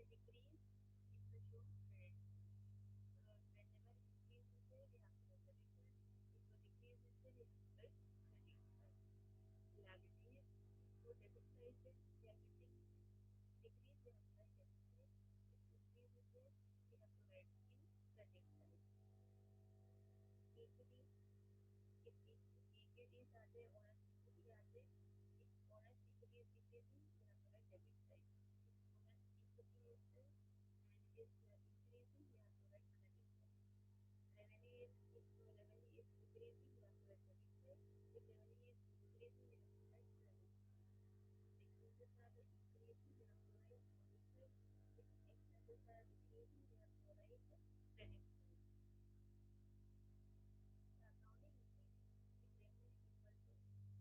decrease is the show credit side. Whenever increase is there, we have to write debit side. If a decrease is there, we have to write credit side. Liabilities, for debit side, we are getting decrease, we have to write debit side. If increase is there, we have to write in credit side. Equity, if equities are there, owner's equity are there. If owner's equity is decreasing, we have to write debit side. If owner's equity is increasing, we have to write credit side. Revenue is if revenue is decreasing, we have to write debit side. If revenue is increasing, we have to write credit side. Expenses are increasing, we have to write debit side. If expenses are decreasing, we have to write credit side. The accounting equation if revenue is equal to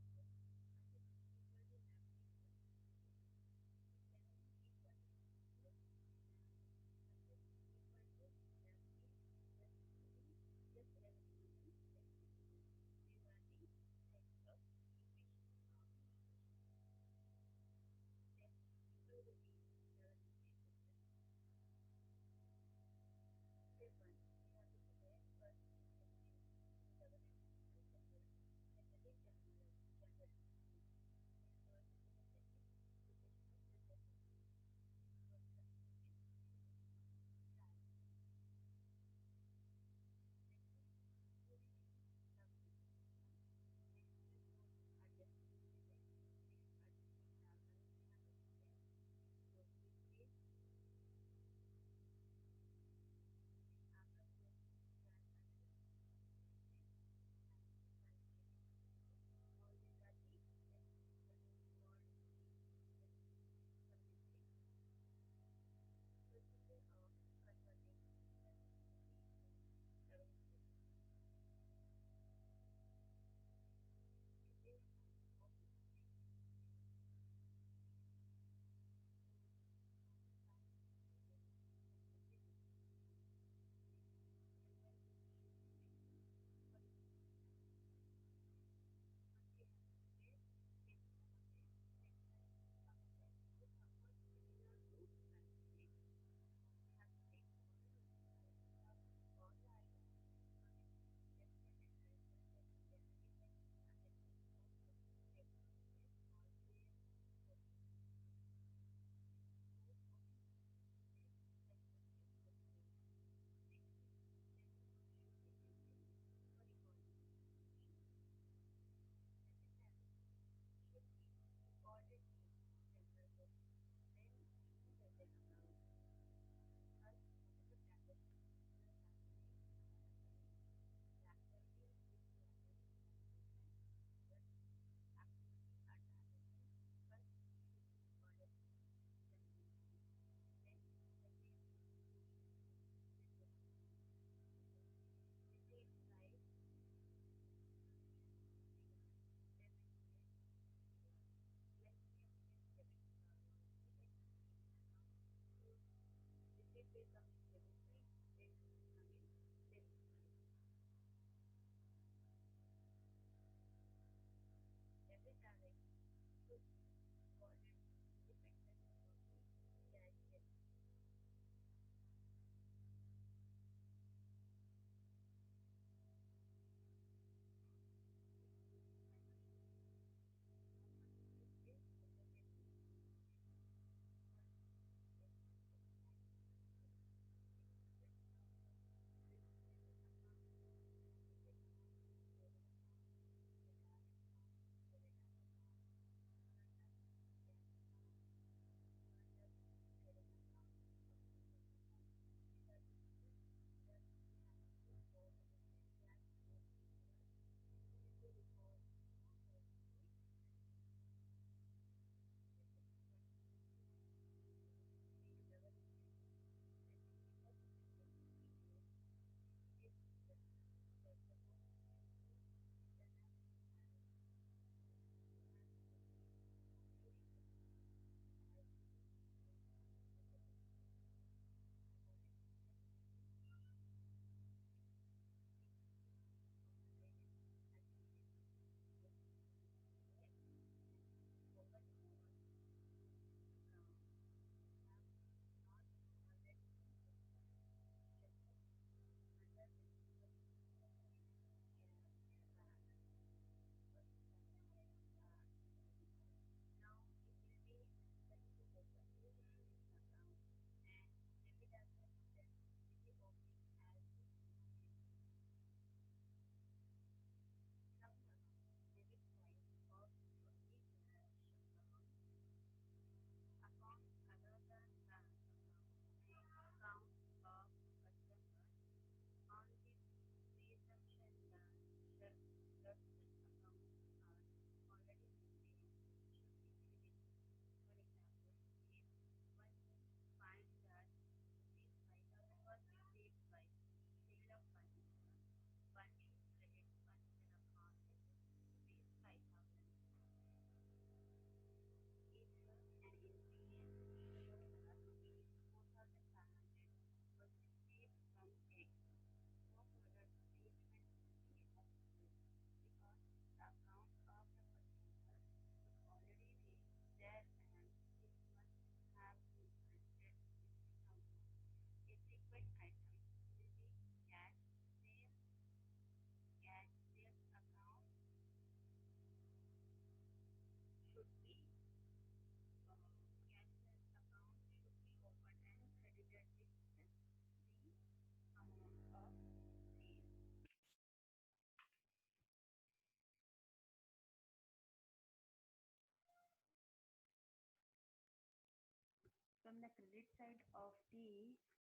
the credit side of the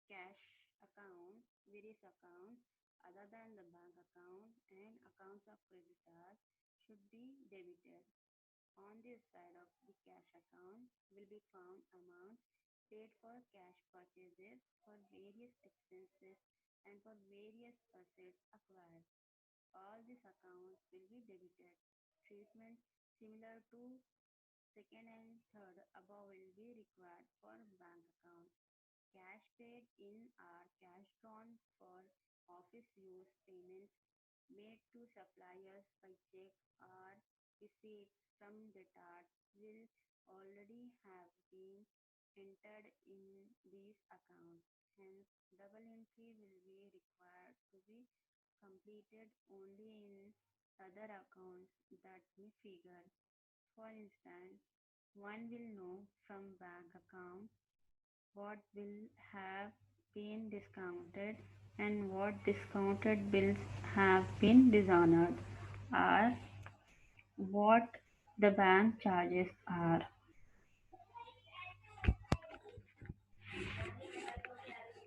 cash account, various accounts other than the bank account and accounts of creditors should be debited. On this side of the cash account will be found amounts paid for cash purchases, for various expenses, and for various assets acquired. All these accounts will be debited. Treatment similar to second and third above will be required for bank accounts. Cash paid in or cash drawn for office use payments made to suppliers by check or receipts from debtors will already have been entered in these accounts. Hence, double entry will be required to be completed only in other accounts that may figure. For instance, one will know from bank account what will have been discounted and what discounted bills have been dishonored, or what the bank charges are.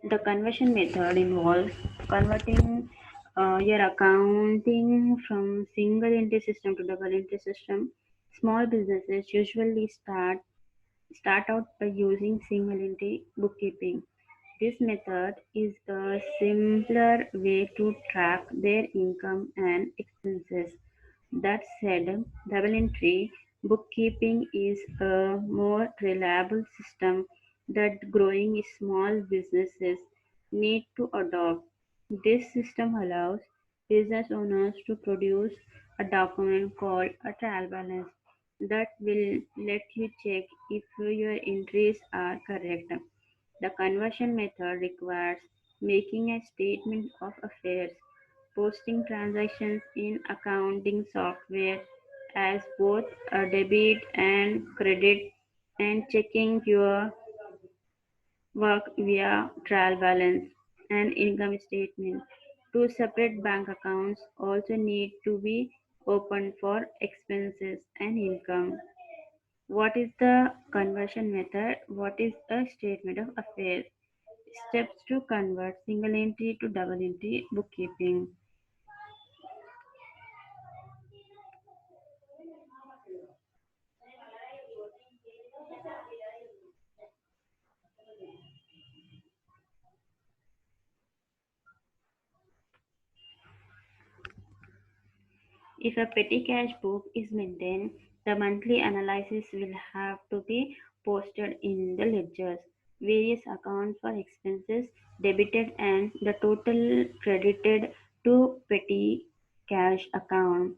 The conversion method involves converting your accounting from single entry system to double entry system. Small businesses usually start out by using single entry bookkeeping. This method is a simpler way to track their income and expenses. That said, double entry bookkeeping is a more reliable system that growing small businesses need to adopt. This system allows business owners to produce a document called a trial balance that will let you check if your entries are correct. The conversion method requires making a statement of affairs, posting transactions in accounting software as both a debit and credit, and checking your work via trial balance and income statement. Two separate bank accounts also need to be opened for expenses and income. What is the conversion method? What is a statement of affairs? Steps to convert single entry to double entry bookkeeping. If a petty cash book is maintained, the monthly analysis will have to be posted in the ledgers. Various accounts for expenses debited and the total credited to petty cash account.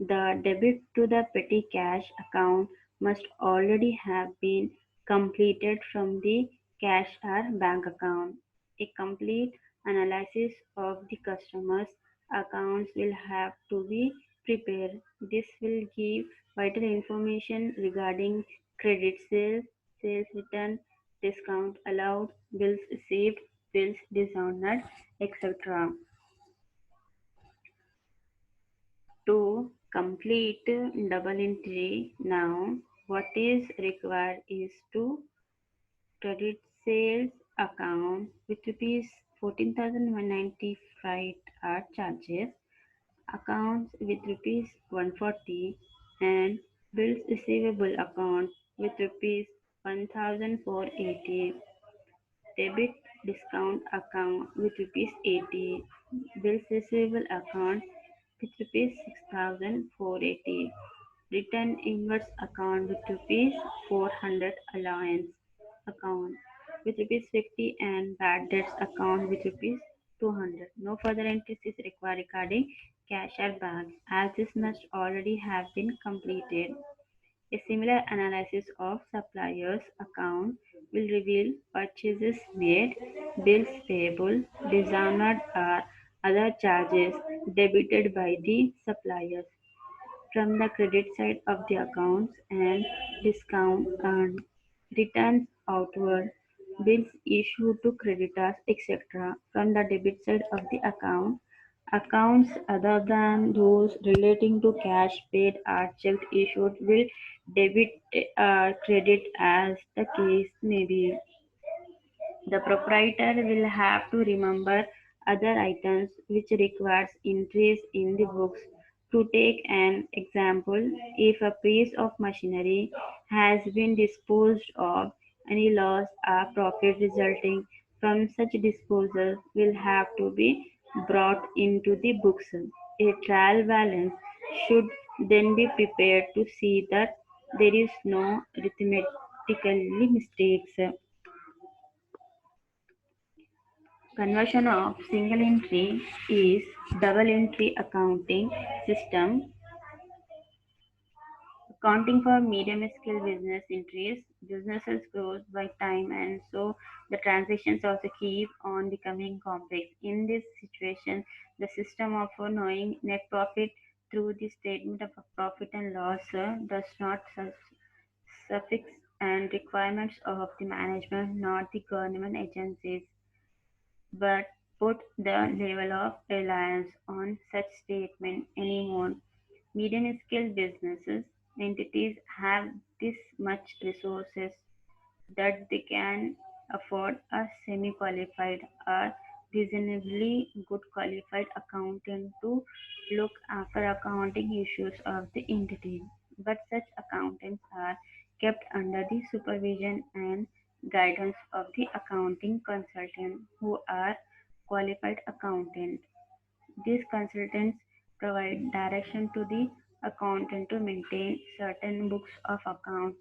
The debit to the petty cash account must already have been completed from the cash or bank account. A complete analysis of the customer's accounts will have to be prepared. This will give vital information regarding credit sales, sales return, discount allowed, bills received, bills dishonored, etc. To complete double entry now, what is required is to credit sales account with rupees 14,195 are charges, accounts with rupees 140, and bills receivable account with rupees 1,480. Debit discount account with rupees 80, bills receivable account with rupees 6,480, return inwards account with rupees 400, allowance account with rupees 50, and bad debts account with rupees 200. No further entries is required regarding cash or bank as this must already have been completed. A similar analysis of suppliers' account will reveal purchases made, bills payable, dishonored or other charges debited by the suppliers from the credit side of the accounts, and discount earned, returns outward, bills issued to creditors, etc. from the debit side of the account. Accounts other than those relating to cash paid or checks issued will debit or credit as the case may be. The proprietor will have to remember other items which requires entries in the books. To take an example, if a piece of machinery has been disposed of, any loss or profit resulting from such disposal will have to be brought into the books. A trial balance should then be prepared to see that there is no arithmetically mistakes. Conversion of single entry is double entry accounting system accounting for medium scale business entries. Businesses grows by time and so the transactions also keep on becoming complex. In this situation, the system of knowing net profit through the statement of a profit and loss does not suffix and requirements of the management, not the government agencies, but put the level of reliance on such statement anymore. Medium-scale businesses entities have this much resources that they can afford a semi-qualified or reasonably good qualified accountant to look after accounting issues of the entity. But such accountants are kept under the supervision and guidance of the accounting consultant who are qualified accountants. These consultants provide direction to the accountant to maintain certain books of accounts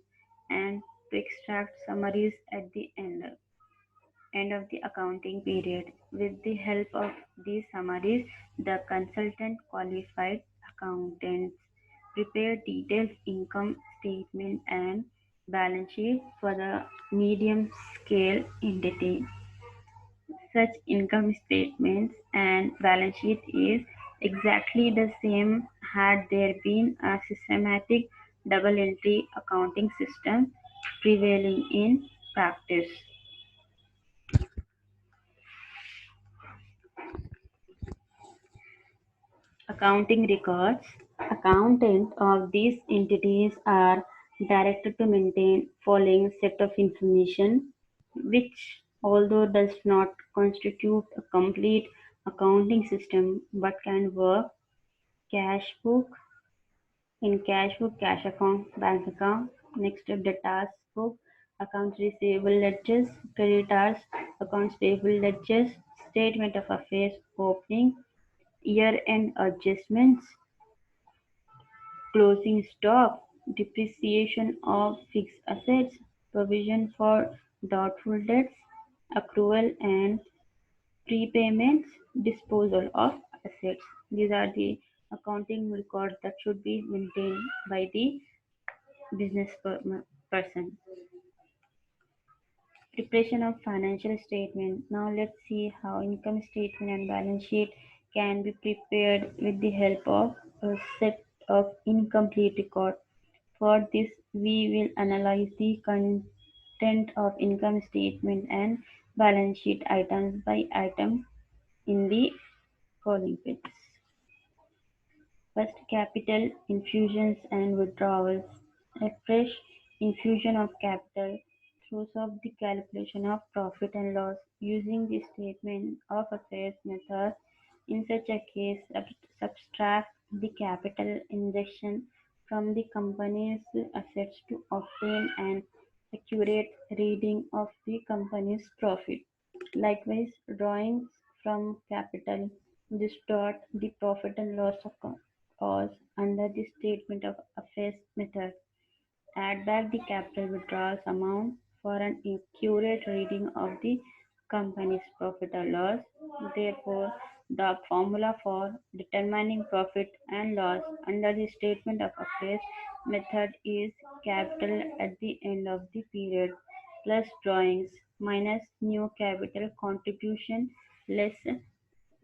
and to extract summaries at the end of the accounting period. With the help of these summaries, the consultant qualified accountants prepare detailed income statement and balance sheet for the medium scale entity. Such income statements and balance sheet is exactly the same had there been a systematic double entry accounting system prevailing in practice. Accounting records. Accountants of these entities are directed to maintain following set of information, which although does not constitute a complete accounting system but can work cash book, in cash book, cash account, bank account. Next step, the task book, accounts receivable ledgers, creditors, accounts payable ledgers, statement of affairs opening, year-end adjustments, closing stock, depreciation of fixed assets, provision for doubtful debts, accrual and prepayments, disposal of assets. These are the accounting records that should be maintained by the business person. Preparation of financial statement. Now let's see how income statement and balance sheet can be prepared with the help of a set of incomplete record. For this, we will analyze the content of income statement and balance sheet items by item in the following pages. First, capital infusions and withdrawals. A fresh infusion of capital throws off the calculation of profit and loss using the statement of affairs method. In such a case, subtract the capital injection from the company's assets to obtain an accurate reading of the company's profit. Likewise, drawings from capital distort the profit and loss account cause under the statement of affairs method. Add back the capital withdrawals amount for an accurate reading of the company's profit or loss. Therefore, the formula for determining profit and loss under the statement of affairs method is capital at the end of the period plus drawings minus new capital contribution less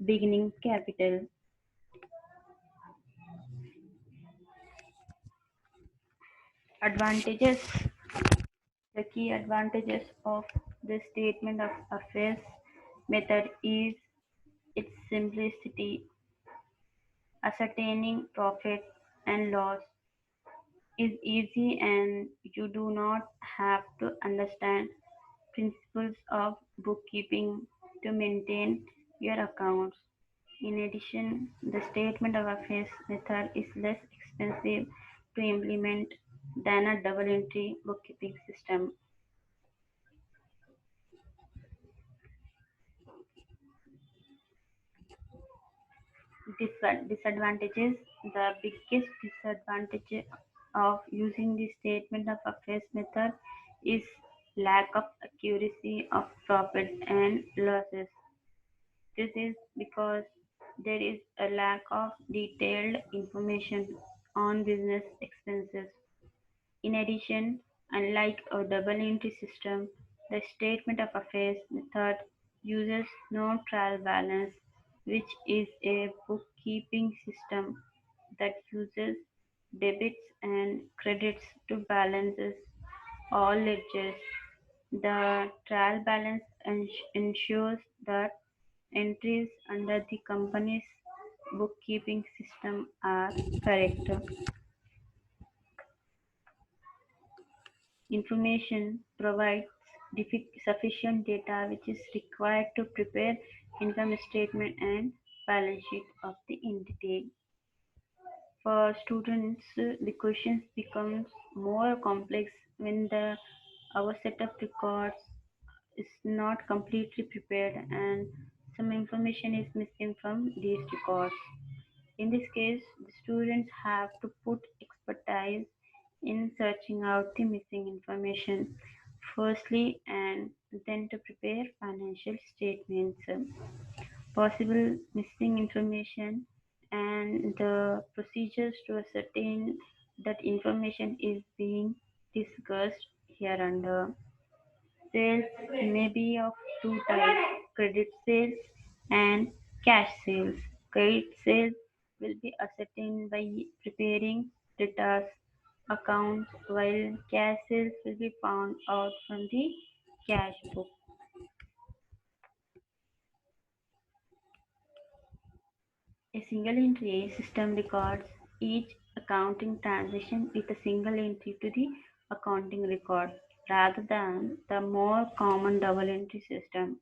beginning capital. Advantages. The key advantages of the statement of affairs method is its simplicity. Ascertaining profit and loss is easy and you do not have to understand principles of bookkeeping to maintain your accounts. In addition, the statement of affairs method is less expensive to implement than a double entry bookkeeping system. Disadvantages. The biggest disadvantage of using the statement of affairs method is lack of accuracy of profits and losses. This is because there is a lack of detailed information on business expenses. In addition, unlike a double entry system, the statement of affairs method uses no trial balance, which is a bookkeeping system that uses debits and credits to balances all ledgers. The trial balance ensures that entries under the company's bookkeeping system are correct. Information provides sufficient data which is required to prepare income statement and balance sheet of the entity. For students, the questions becomes more complex when the our set of records is not completely prepared and some information is missing from these records. In this case, the students have to put expertise in searching out the missing information firstly and then to prepare financial statements. Possible missing information and the procedures to ascertain that information is being discussed here under. Sales may be of two types: credit sales and cash sales. Credit sales will be ascertained by preparing debtors accounts, while cash sales will be found out from the cash book. A single entry system records each accounting transaction with a single entry to the accounting record rather than the more common double entry system.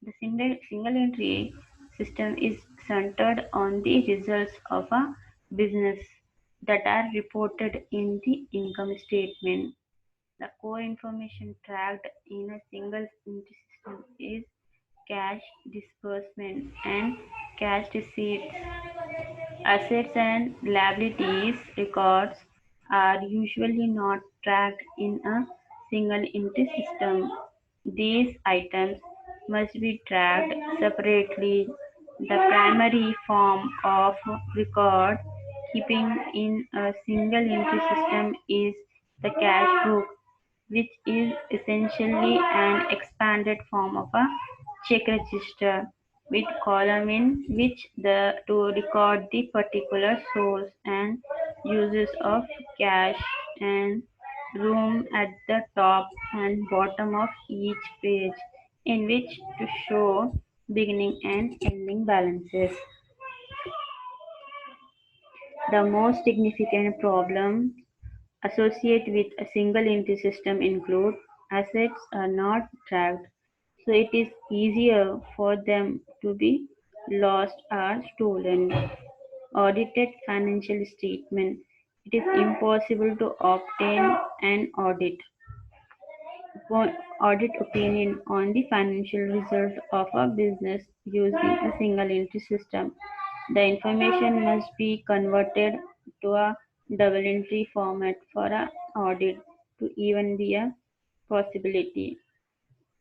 The single entry system is centered on the results of a business that are reported in the income statement. The core information tracked in a single entry system is cash disbursement and cash receipts. Assets and liabilities records are usually not tracked in a single entry system. These items must be tracked separately. The primary form of record keeping in a single entry system is the cash book, which is essentially an expanded form of a check register with column in which to record the particular source and uses of cash and room at the top and bottom of each page in which to show beginning and ending balances. The most significant problem associated with a single entry system include assets are not tracked, so it is easier for them to be lost or stolen. Audited financial statement. It is impossible to obtain an audit opinion on the financial result of a business using a single entry system. The information must be converted to a double entry format for an audit to even be a possibility.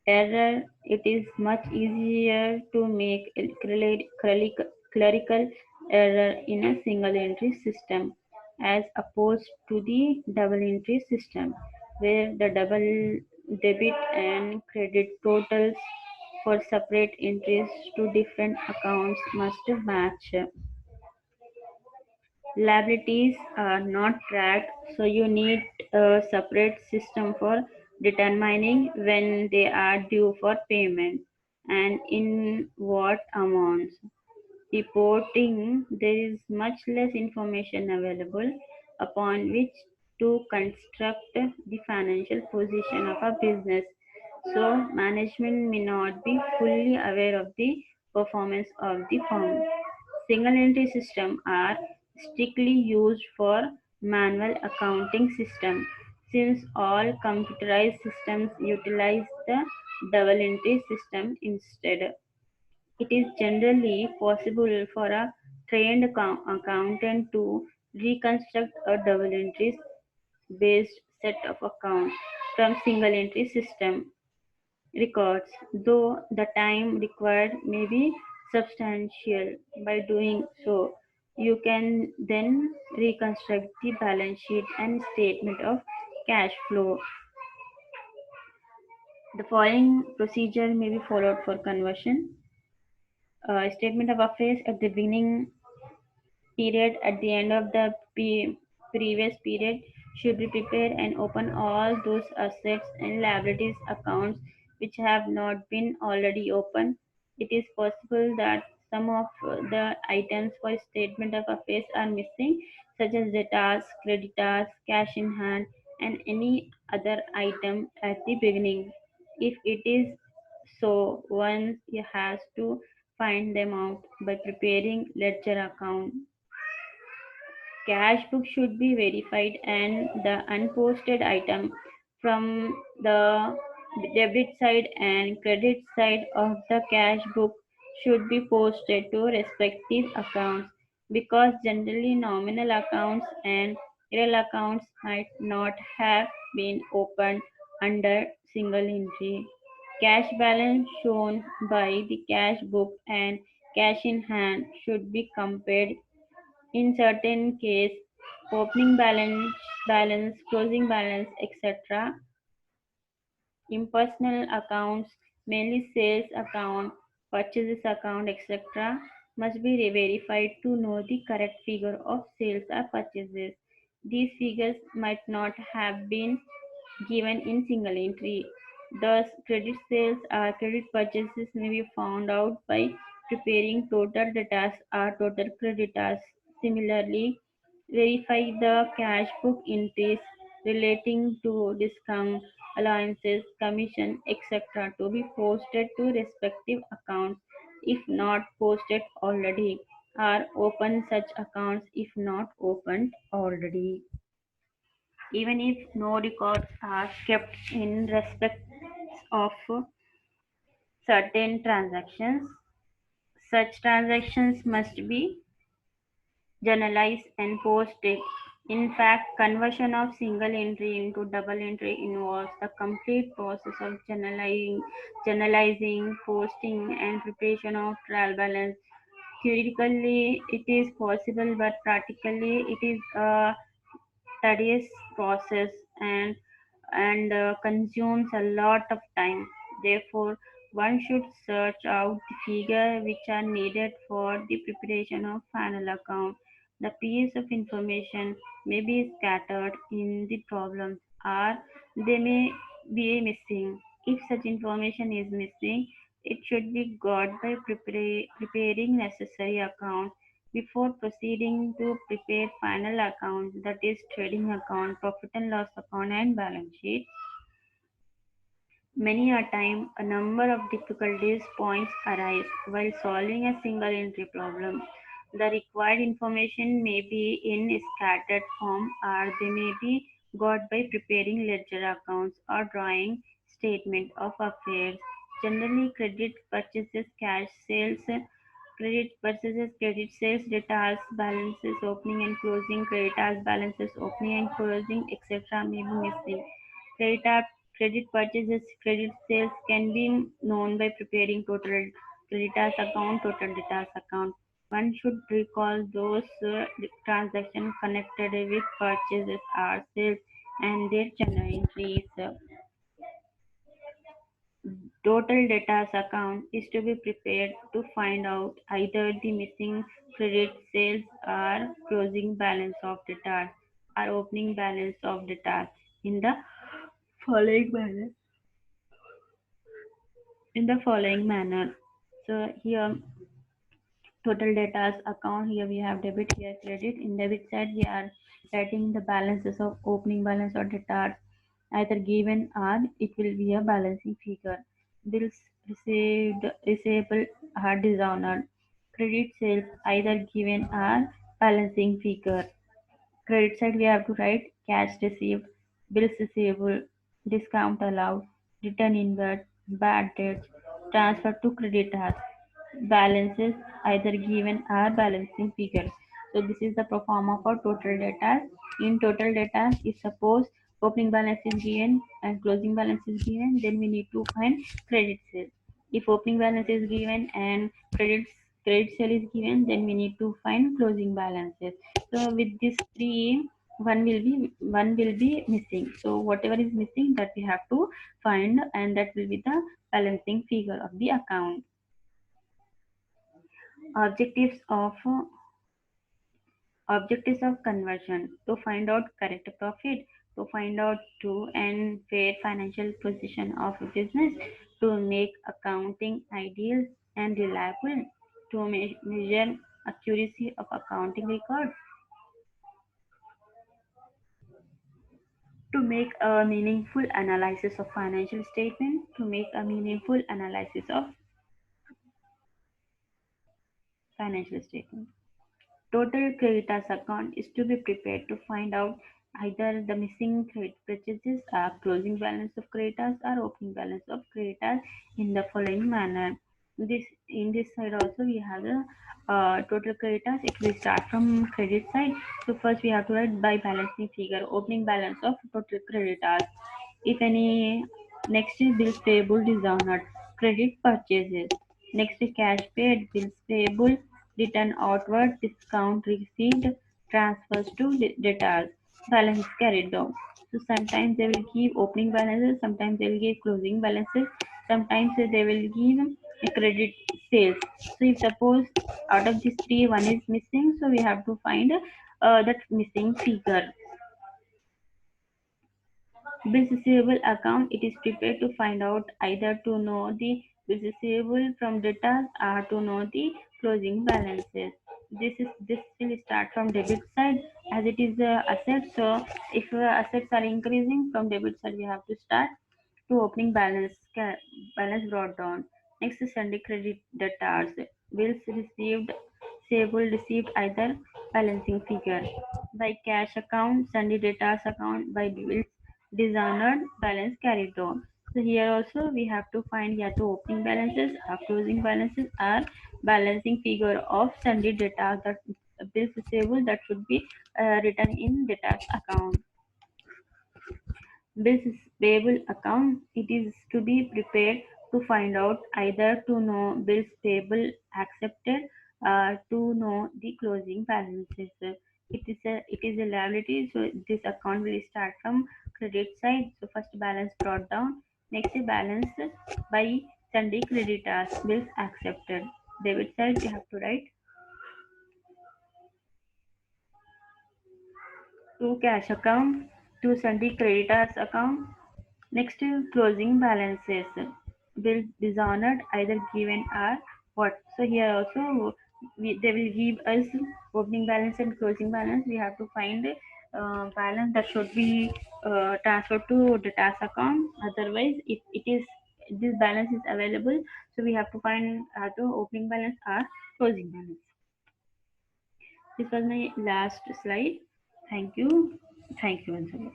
Error. It is much easier to make a clerical error in a single entry system as opposed to the double entry system where the double debit and credit totals for separate entries to different accounts must match. Liabilities are not tracked, so you need a separate system for determining when they are due for payment and in what amounts. Reporting. There is much less information available upon which to construct the financial position of a business. so management may not be fully aware of the performance of the firm. Single entry systems are strictly used for manual accounting system since all computerized systems utilize the double entry system instead. It is generally possible for a trained accountant to reconstruct a double entry based set of accounts from single entry system records, though the time required may be substantial. By doing so, you can then reconstruct the balance sheet and statement of cash flow. The following procedure may be followed for conversion. Statement of affairs at the beginning period at the end of the previous period should be prepared and open all those assets and liabilities accounts which have not been already opened. It is possible that some of the items for statement of affairs are missing, such as debtors, creditors, cash in hand, and any other item at the beginning. If it is so, one has to find them out by preparing ledger account. Cash book should be verified and the unposted item from the debit side and credit side of the cash book should be posted to respective accounts because generally nominal accounts and real accounts might not have been opened under single entry. Cash balance shown by the cash book and cash in hand should be compared in certain case opening balance, closing balance, etc. Impersonal accounts, mainly sales account, purchases account, etc., must be verified to know the correct figure of sales or purchases. These figures might not have been given in single entry. Thus, credit sales or credit purchases may be found out by preparing total debtors or total creditors. Similarly, verify the cash book entries relating to discount, allowances, commission, etc. to be posted to respective accounts if not posted already, or open such accounts if not opened already. Even if no records are kept in respect of certain transactions, such transactions must be journalized and posted. In fact, conversion of single entry into double entry involves the complete process of journalizing, posting, and preparation of trial balance. Theoretically, it is possible, but practically, it is a tedious process and consumes a lot of time. Therefore, one should search out the figures which are needed for the preparation of final account. The piece of information may be scattered in the problems or they may be missing. If such information is missing, it should be got by preparing necessary accounts before proceeding to prepare final account, that is trading account, profit and loss account and balance sheet. Many a time, a number of difficulties points arise while solving a single entry problem. The required information may be in scattered form or they may be got by preparing ledger accounts or drawing statement of affairs. Generally, credit purchases, cash sales, credit purchases, credit sales, debtors, balances, opening and closing, creditors, balances, opening and closing, etc. may be missing. Credit credit purchases, credit sales can be known by preparing total creditors account, total debtors account. One should recall those transactions connected with purchases or sales and their journal entries. Total debtors account is to be prepared to find out either the missing credit sales or closing balance of debtors or opening balance of debtors in the following manner. In the following manner. So here total debtors account, here we have debit, here credit. In debit side we are writing the balances of opening balance of debtors, either given or it will be a balancing figure. Bills received, receivable or dishonored. Credit sales either given or balancing figure. Credit side we have to write cash received, bills receivable, discount allowed, return inward, bad debts, transfer to creditors, balances either given or balancing figure. So this is the pro forma for total data. In total data, if suppose opening balance is given and closing balance is given, then we need to find credit sale. If opening balance is given and credit sale is given, then we need to find closing balances. So with these three, one will be missing. So whatever is missing that we have to find, and that will be the balancing figure of the account. Objectives of Objectives of conversion: to find out correct profit, to find out true and fair financial position of a business, to make accounting ideal and reliable, to measure accuracy of accounting records, to make a meaningful analysis of financial statement, to make a meaningful analysis of financial statement. Total creditors account is to be prepared to find out either the missing credit purchases or closing balance of creditors or opening balance of creditors in the following manner. This in this side also we have the total creditors. If we start from credit side, so first we have to write by balancing figure opening balance of total creditors. If any, next is bills payable dishonored, credit purchases. Next is cash paid, bills payable, return outward, discount received, transfers to debtors, balance carried down. So sometimes they will give opening balances, sometimes they will give closing balances, sometimes they will give a credit sales. So if suppose out of these three one is missing, so we have to find that missing figure. Bills receivable account, it is prepared to find out either to know the bills receivable from debtors or to know the closing balances. This will start from debit side as it is asset. So if assets are increasing from debit side, we have to start to opening balance brought down. Next is Sunday credit debtors. Bills received, savable received either balancing figure. By cash account, Sunday debtors account, by bills dishonored, balance carried on. So here also we have to find here the opening balances or closing balances are balancing figure of Sunday debtors, that bills receivable that should be written in debtors account. Bills payable account, it is to be prepared to find out either to know bills payable accepted, to know the closing balances. It is a liability, so this account will start from credit side. So first balance brought down, next balance by Sunday creditors, bills accepted. Debit side you have to write to cash account, to Sunday creditors account. Next, closing balances. Bill dishonored, either given or what. So here also they will give us opening balance and closing balance. We have to find balance that should be transferred to the tax account. Otherwise, if it is this balance is available, so we have to find either opening balance or closing balance. This was my last slide. Thank you. Thank you once again.